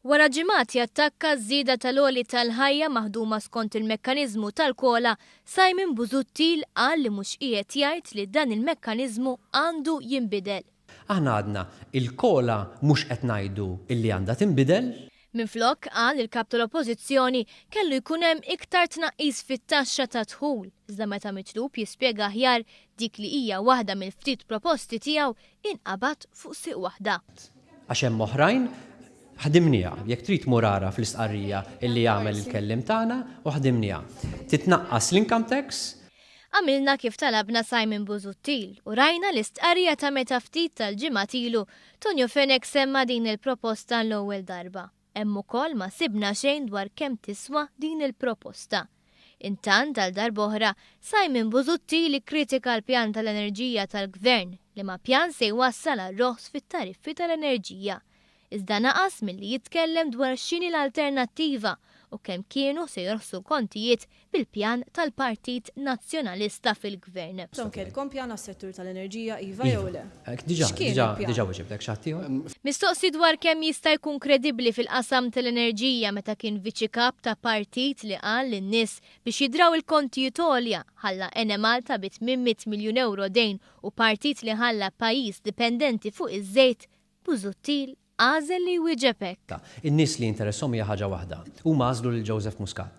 Wara ġimgħat jattakka żieda tal-għoli tal-ħajja maħduma skont il-mekkaniżmu tal-kola, Simon Busuttil qal li mhux qiegħed jgħid li dan il-mekkaniżmu għandu jinbidel. Aħna għadna il-kola mhux qed ngħidu illi għandha tinbidel. Minflok qal il-kap tal-Oppożizzjoni kellu jkun hemm iktar tnaqqis fit-taxxa ta' dħul, iżda meta mitlub jispjega aħjar dik li hija waħda mill-ftit proposti tiegħu inqabad fuq siq waħda. Għax hemm oħrajn ħdimnija, jekk trid murara fl-istqarrija illi jagħmel il-kellim tagħna u ħdimnija. Titnaqqas l-income tax. Għamilna kif talabna Simon Busuttil u rajna l-istqarrija ta' meta ftit tal-ġimgħat ilu Tonio Fenek semma din il-proposta l-ewwel darba. Hemm ukoll ma sibna xejn dwar kemm tiswa din il-proposta. Intant tal-darba oħra, Simon Busuttil kritika l-pjan tal-enerġija tal-Gvern li ma pjan se jwassal għar-roħs fit-tariffi tal-enerġija. Iżda naqas milli jitkellem dwar x'inhi l-alternattiva u kemm kienu se jorħsu kontijiet bil-pjan tal-Partit Nazzjonalista fil-Gvern. Kelkom pjan għas-settur tal-enerġija iva jew le? Diġà weġibtek x'ħadd Mistoqsi dwar kemm jista' jkun kredibbli fil-qasam tal-enerġija meta kien viċi kap ta' partit li qal lin-nies biex jidraw il-kontijiet għolja ħalla Enemal ta' bit 800 miljun euro dejn u partit li ħalla pajjiż dipendenti fuq iż-żejt, Busuttil għażel li wieġeb hekk. In-nies li interessom hija ħaġa waħda. Huma għażlu lil Joseph Muscat.